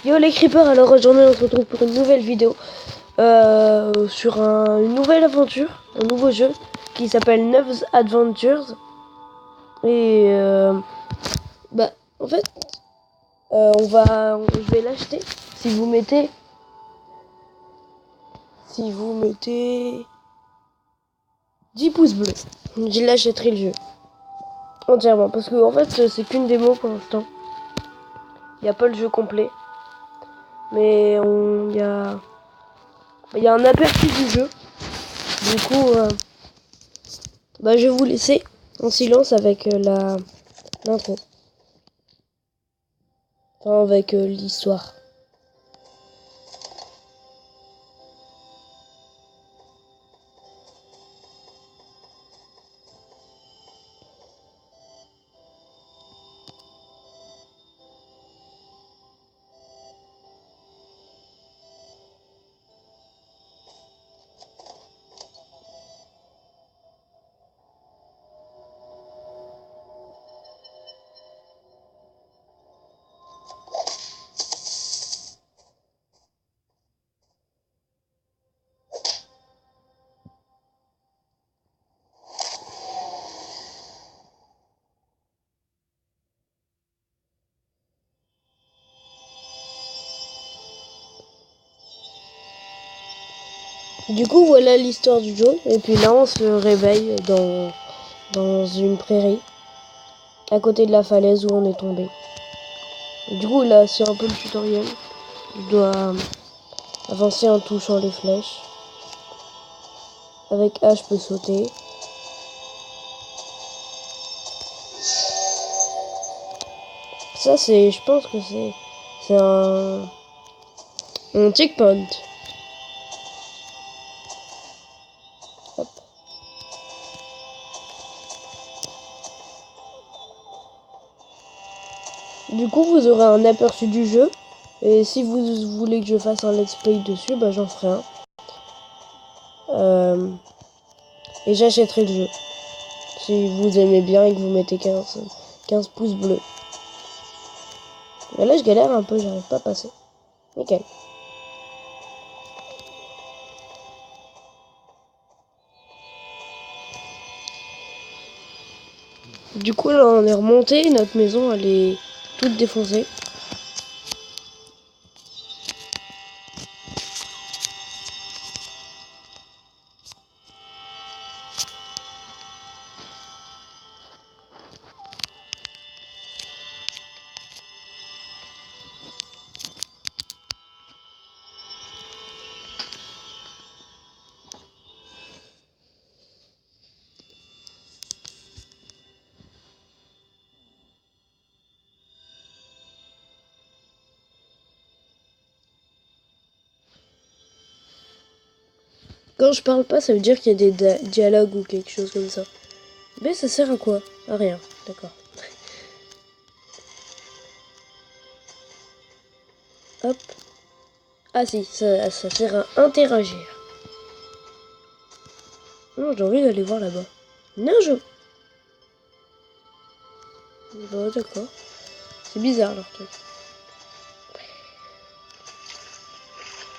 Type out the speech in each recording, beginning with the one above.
Yo les creepers, alors aujourd'hui on se retrouve pour une nouvelle vidéo sur une nouvelle aventure, un nouveau jeu qui s'appelle Neves Adventures. Et bah en fait je vais l'acheter si vous mettez 10 pouces bleus. Je l'achèterai le jeu entièrement parce que en fait c'est qu'une démo pour l'instant. Il n'y a pas le jeu complet, mais il y a un aperçu du jeu. Du coup, je vais vous laisser en silence avec l'intro. Enfin, avec l'histoire. Du coup, voilà l'histoire du jeu. Et puis là, on se réveille dans une prairie, à côté de la falaise où on est tombé. Du coup, là, c'est un peu le tutoriel. Je dois avancer en touchant les flèches. Avec A, je peux sauter. Ça, je pense que c'est un checkpoint. Hop. Du coup, vous aurez un aperçu du jeu. Et si vous voulez que je fasse un let's play dessus, j'en ferai un. Et j'achèterai le jeu. Si vous aimez bien et que vous mettez 15 pouces bleus. Mais là, je galère un peu, j'arrive pas à passer. Nickel. Du coup, là, on est remonté. Notre maison, elle est toute défoncée. Quand je parle pas, ça veut dire qu'il y a des dialogues ou quelque chose comme ça. Mais ça sert à quoi? À rien. D'accord. Hop. Ah si, ça sert à interagir. Non, j'ai envie d'aller voir là-bas. Non, d'accord. C'est bizarre leur truc.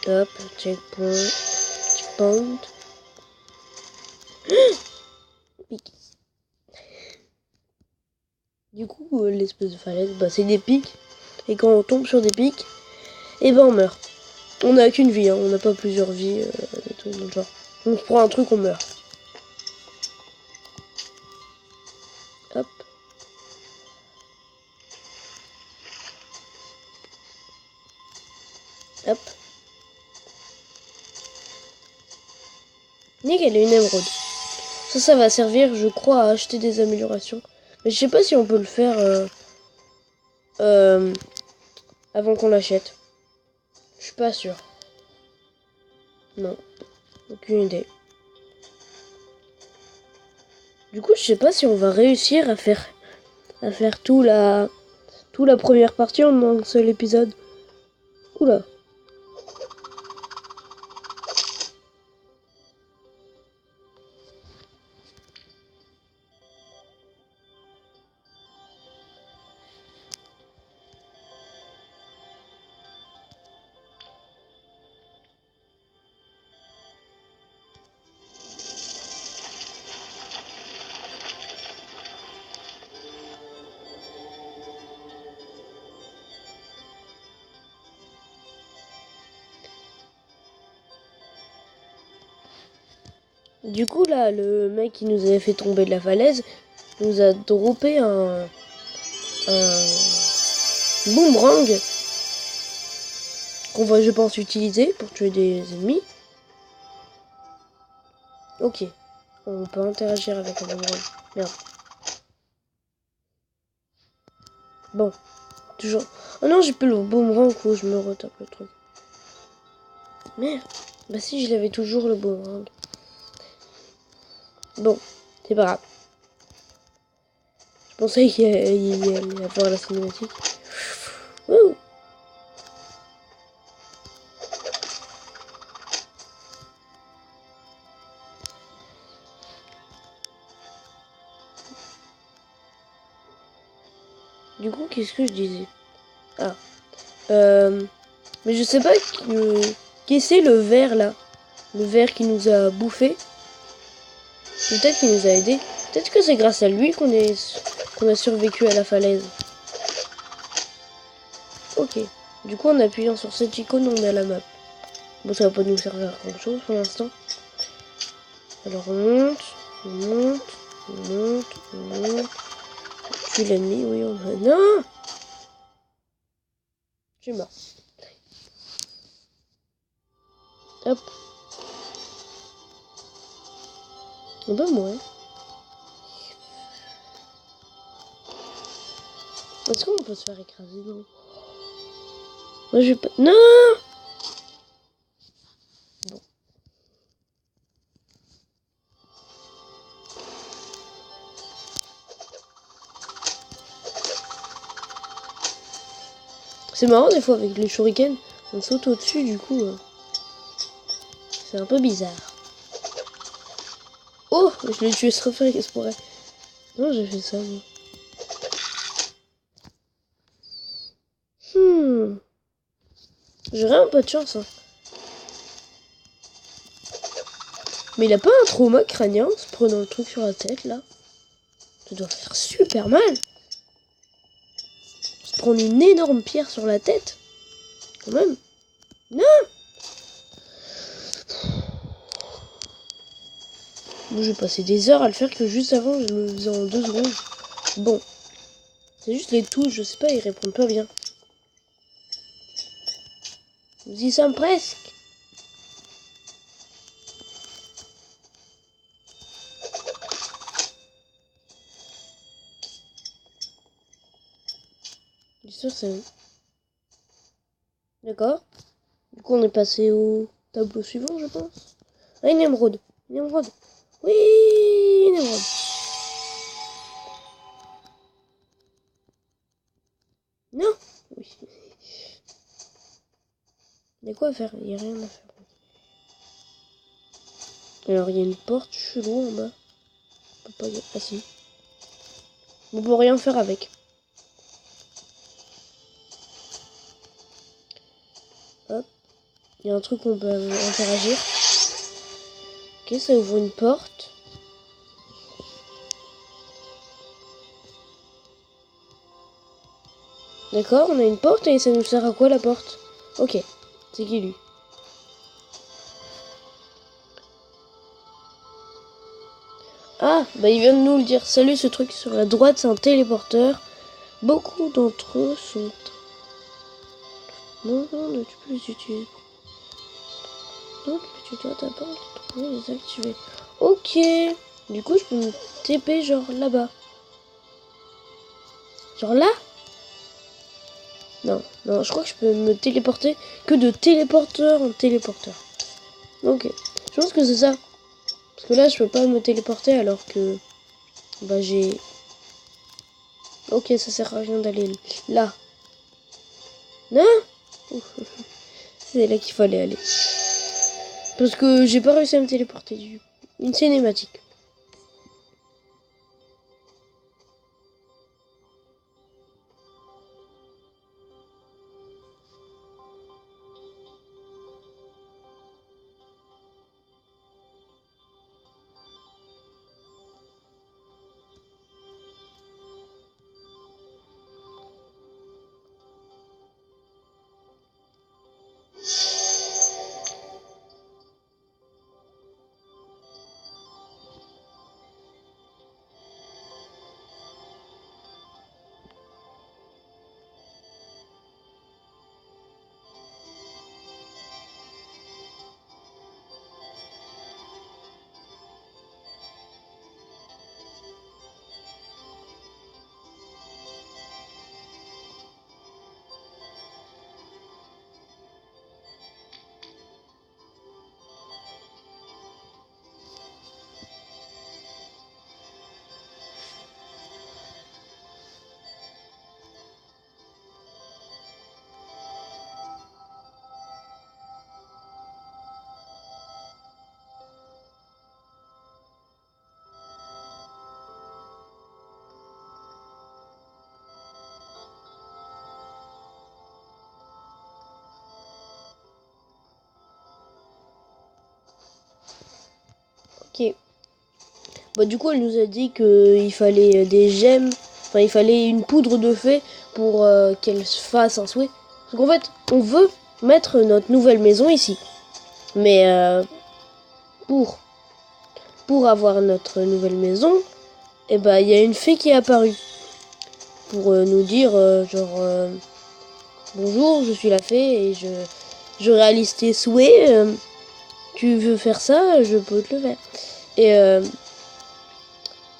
Hop, checkpoint. Pic. Du coup, l'espèce de falaise, c'est des pics. Et quand on tombe sur des pics, on meurt. On n'a qu'une vie, hein. On n'a pas plusieurs vies, des trucs dans le genre. On se prend un truc, on meurt. Hop. Hop. Nickel, une émeraude. Ça va servir, je crois, à acheter des améliorations. Mais je sais pas si on peut le faire avant qu'on l'achète. Je suis pas sûr. Non, aucune idée. Du coup, je sais pas si on va réussir à faire tout la première partie en un seul épisode. Oula. Du coup, là, le mec qui nous avait fait tomber de la falaise nous a droppé un boomerang qu'on va, je pense, utiliser pour tuer des ennemis. Ok. On peut interagir avec un boomerang. Merde. Bon. Toujours. Oh non, j'ai plus le boomerang où je me retape le truc. Merde. Bah si, je l'avais toujours le boomerang. Bon. C'est pas grave. Je pensais qu'il allait avoir la cinématique. Ouh. Du coup, qu'est-ce que je disais? Ah. Mais je sais pas qui c'est le ver là. Le ver qui nous a bouffé. Peut-être qu'il nous a aidés. Peut-être que c'est grâce à lui qu'on a survécu à la falaise. Ok. Du coup, en appuyant sur cette icône, on a la map. Bon, ça va pas nous servir à grand chose pour l'instant. Alors on monte, on monte, on monte, on monte. On tue l'ennemi, oui, on va... Non! Je suis mort. Hop. On va mourir. Est-ce qu'on peut se faire écraser? Non. Moi, je vais pas... Non! Bon. C'est marrant, des fois, avec les shurikens, on saute au-dessus, du coup... c'est un peu bizarre. Oh! Je l'ai tué sans faire exprès. Non, j'ai fait ça, moi. J'aurais un peu de chance, hein. Mais il a pas un trauma crânien, en se prenant le truc sur la tête, là? Ça doit faire super mal. Se prendre une énorme pierre sur la tête. Quand même. Non! Moi, j'ai passé des heures à le faire que juste avant, je le faisais en 2 secondes. Bon. C'est juste les touches, je sais pas, ils répondent pas bien. Nous y sommes presque. Bien sûr, c'est... D'accord. Du coup, on est passé au tableau suivant, je pense. Ah, une émeraude. Une émeraude. Oui, une émeraude. Non. Oui. Il y a quoi à faire? Il y a rien à faire. Alors, il y a une porte chelou en bas. On peut pas y... Ah si. On peut rien faire avec. Hop. Il y a un truc où on peut interagir. Ok, ça ouvre une porte. D'accord, on a une porte et ça nous sert à quoi la porte? Ok, c'est qui lui? Ah, bah il vient de nous le dire. Salut, ce truc sur la droite, c'est un téléporteur. Beaucoup d'entre eux sont... Non, tu peux les utiliser. Non, tu dois d'abord les activer. Ok. Du coup, je peux me TP genre là-bas. Genre là? Non, je crois que je peux me téléporter que de téléporteur en téléporteur. Ok. Je pense que c'est ça. Parce que là, je peux pas me téléporter alors que... Bah, j'ai... Ok, ça sert à rien d'aller là. Non? C'est là qu'il fallait aller. Parce que j'ai pas réussi à me téléporter du... Une cinématique. Ok. Bah, du coup, elle nous a dit qu'il fallait des gemmes. Enfin, il fallait une poudre de fée pour qu'elle fasse un souhait. Parce qu'en fait, on veut mettre notre nouvelle maison ici. Mais pour avoir notre nouvelle maison, et ben il y a une fée qui est apparue. Pour nous dire, bonjour, je suis la fée et je réalise tes souhaits. Tu veux faire ça, je peux te le faire. Et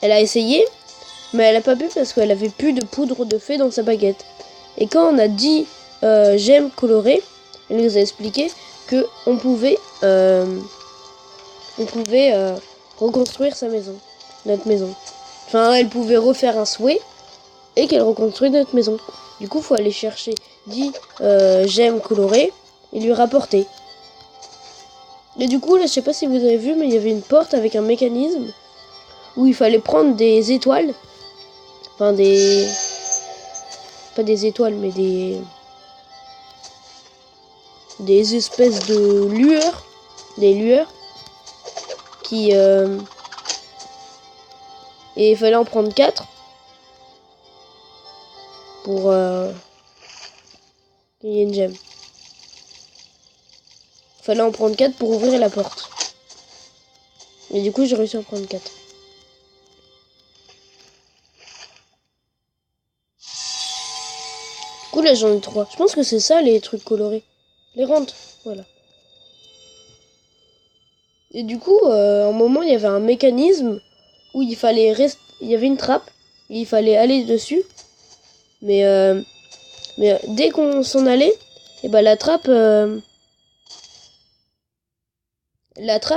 elle a essayé, mais elle a pas pu parce qu'elle avait plus de poudre de fée dans sa baguette. Et quand on a dit j'aime colorer, elle nous a expliqué que on pouvait reconstruire sa maison, notre maison. Enfin, elle pouvait refaire un souhait et qu'elle reconstruit notre maison. Du coup, faut aller chercher dit j'aime colorer et lui rapporter. Et du coup, là, je sais pas si vous avez vu, mais il y avait une porte avec un mécanisme où il fallait prendre des étoiles. Enfin, pas des étoiles, mais des espèces de lueurs. Des lueurs. Qui... Et il fallait en prendre 4. Pour qu'il y ait une gemme. Il fallait en prendre 4 pour ouvrir la porte. Et du coup, j'ai réussi à en prendre 4. Du coup, là, j'en ai 3. Je pense que c'est ça, les trucs colorés. Les rentes, voilà. Et du coup, à un moment, il y avait un mécanisme où il fallait il y avait une trappe. Et il fallait aller dessus. Mais dès qu'on s'en allait, et ben la trappe,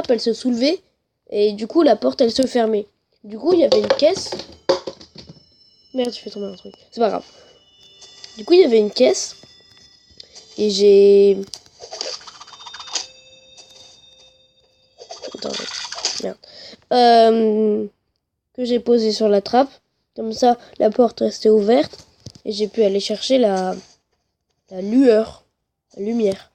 elle se soulevait. Et du coup, la porte, elle se fermait. Du coup, il y avait une caisse. Merde, je fais tomber un truc. C'est pas grave. Du coup, il y avait une caisse. Et j'ai... Attends, merde. Que j'ai posé sur la trappe. Comme ça, la porte restait ouverte. Et j'ai pu aller chercher la lueur. La lumière.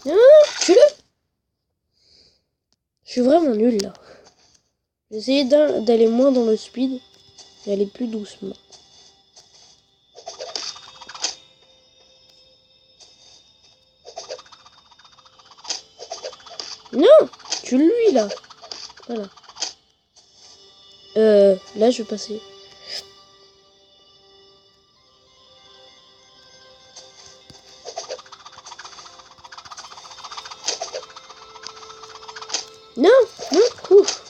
Ah, tue-le! Je suis vraiment nul là. J'ai essayé d'aller moins dans le speed et aller plus doucement. Non! Tue-lui là! Voilà. Là je vais passer. Non! Non! Ouf!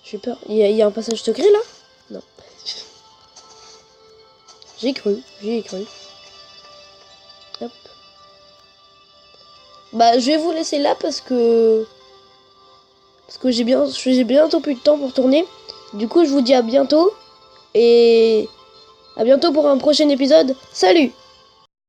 J'ai peur. Il y a un passage secret là? Non. J'y ai cru. Hop. Bah je vais vous laisser là parce que j'ai bientôt plus de temps pour tourner. Du coup je vous dis à bientôt. Et à bientôt pour un prochain épisode. Salut!